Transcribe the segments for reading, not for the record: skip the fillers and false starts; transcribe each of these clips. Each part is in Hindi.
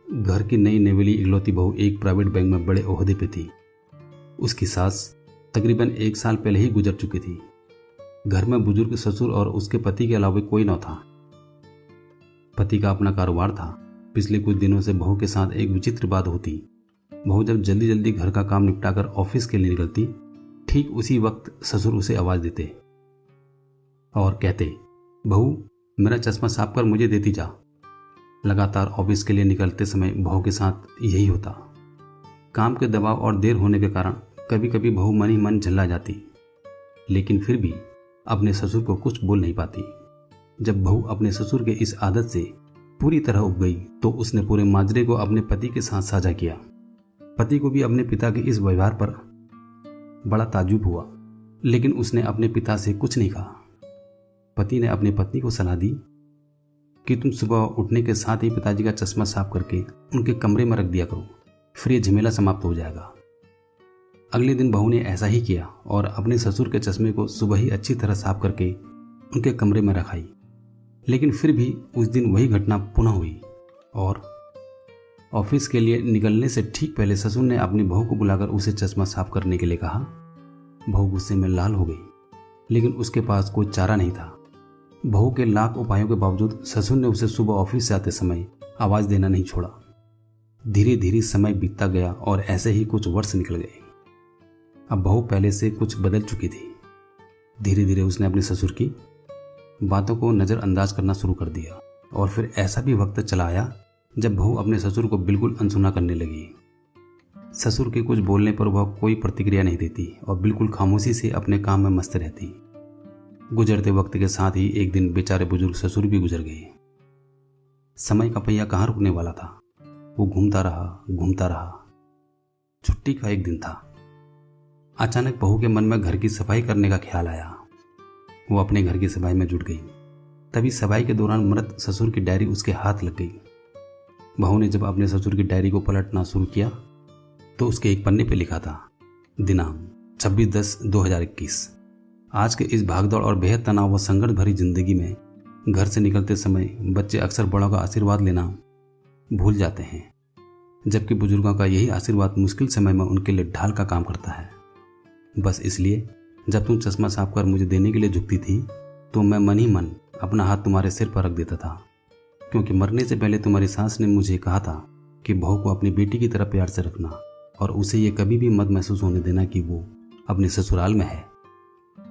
घर की नई नेवेली इकलौती बहू एक प्राइवेट बैंक में बड़े ओहदे पे थी। उसकी सास तकरीबन 1 साल पहले ही गुजर चुकी थी। घर में बुजुर्ग ससुर और उसके पति के अलावा कोई न था। पति का अपना कारोबार था। पिछले कुछ दिनों से बहू के साथ एक विचित्र बात होती। बहू जब जल्दी जल्दी घर का काम निपटाकर ऑफिस के लिए निकलती, ठीक उसी वक्त ससुर उसे आवाज देते और कहते, बहू मेरा चश्मा साफ कर मुझे देती जा। लगातार ऑफिस के लिए निकलते समय बहू के साथ यही होता। काम के दबाव और देर होने के कारण कभी कभी बहू मन ही मन झल्ला जाती, लेकिन फिर भी अपने ससुर को कुछ बोल नहीं पाती। जब बहू अपने ससुर के इस आदत से पूरी तरह उब गई तो उसने पूरे माजरे को अपने पति के साथ साझा किया। पति को भी अपने पिता के इस व्यवहार पर बड़ा ताज्जुब हुआ, लेकिन उसने अपने पिता से कुछ नहीं कहा। पति ने अपनी पत्नी को सलाह दी कि तुम सुबह उठने के साथ ही पिताजी का चश्मा साफ करके उनके कमरे में रख दिया करो, फिर ये झमेला समाप्त हो जाएगा। अगले दिन बहू ने ऐसा ही किया और अपने ससुर के चश्मे को सुबह ही अच्छी तरह साफ करके उनके कमरे में रखाई। लेकिन फिर भी उस दिन वही घटना पुनः हुई और ऑफिस के लिए निकलने से ठीक पहले ससुर ने अपनी बहू को बुलाकर उसे चश्मा साफ करने के लिए कहा। बहू गुस्से में लाल हो गई, लेकिन उसके पास कोई चारा नहीं था। बहू के लाख उपायों के बावजूद ससुर ने उसे सुबह ऑफिस से आते समय आवाज देना नहीं छोड़ा। धीरे धीरे समय बीतता गया और ऐसे ही कुछ वर्ष निकल गए। अब बहू पहले से कुछ बदल चुकी थी। धीरे धीरे उसने अपने ससुर की बातों को नज़रअंदाज करना शुरू कर दिया और फिर ऐसा भी वक्त चला आया जब बहू अपने ससुर को बिल्कुल अनसुना करने लगी। ससुर के कुछ बोलने पर वह कोई प्रतिक्रिया नहीं देती और बिल्कुल खामोशी से अपने काम में मस्त रहती। गुजरते वक्त के साथ ही एक दिन बेचारे बुजुर्ग ससुर भी गुजर गए। समय का पहिया कहाँ रुकने वाला था। वो घूमता रहा। छुट्टी का एक दिन था। अचानक बहू के मन में घर की सफाई करने का ख्याल आया। वो अपने घर की सफाई में जुट गई। तभी सफाई के दौरान मृत ससुर की डायरी उसके हाथ लग गई। बहू ने जब अपने ससुर की डायरी को पलटना शुरू किया तो उसके एक पन्ने पे लिखा था, दिनांक 26/10/2021। आज के इस भागदौड़ और बेहद तनाव व संकट भरी जिंदगी में घर से निकलते समय बच्चे अक्सर बड़ों का आशीर्वाद लेना भूल जाते हैं, जबकि बुजुर्गों का यही आशीर्वाद मुश्किल समय में उनके लिए ढाल का काम करता है। बस इसलिए जब तुम चश्मा साफ कर मुझे देने के लिए झुकती थी तो मैं मन ही मन अपना हाथ तुम्हारे सिर पर रख देता था, क्योंकि मरने से पहले तुम्हारी सास ने मुझे कहा था कि बहू को अपनी बेटी की तरह प्यार से रखना और उसे ये कभी भी मत महसूस होने देना कि वो अपने ससुराल में है।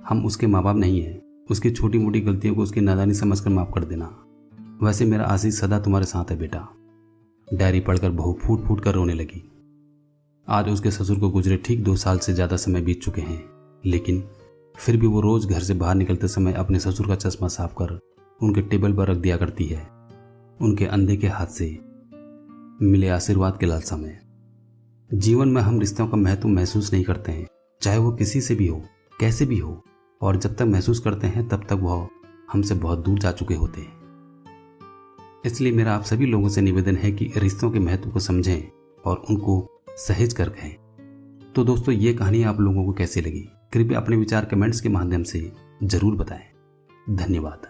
हम उसके माँ बाप नहीं हैं। उसकी छोटी मोटी गलतियों को उसकी नादानी समझकर माफ कर देना। वैसे मेरा आशीष सदा तुम्हारे साथ है बेटा। डायरी पढ़कर बहू फूट फूट कर रोने लगी। आज उसके ससुर को गुजरे ठीक 2 साल से ज्यादा समय बीत चुके हैं, लेकिन फिर भी वो रोज घर से बाहर निकलते समय अपने ससुर का चश्मा साफ कर उनके टेबल पर रख दिया करती है, उनके अंधे के हाथ से मिले आशीर्वाद के लालसा में। जीवन में हम रिश्तों का महत्व महसूस नहीं करते हैं, चाहे वो किसी से भी हो, कैसे भी हो, और जब तक महसूस करते हैं तब तक वह हमसे बहुत दूर जा चुके होते हैं। इसलिए मेरा आप सभी लोगों से निवेदन है कि रिश्तों के महत्व को समझें और उनको सहेज कर कहें। तो दोस्तों, ये कहानी आप लोगों को कैसी लगी, कृपया अपने विचार कमेंट्स के माध्यम से जरूर बताएं। धन्यवाद।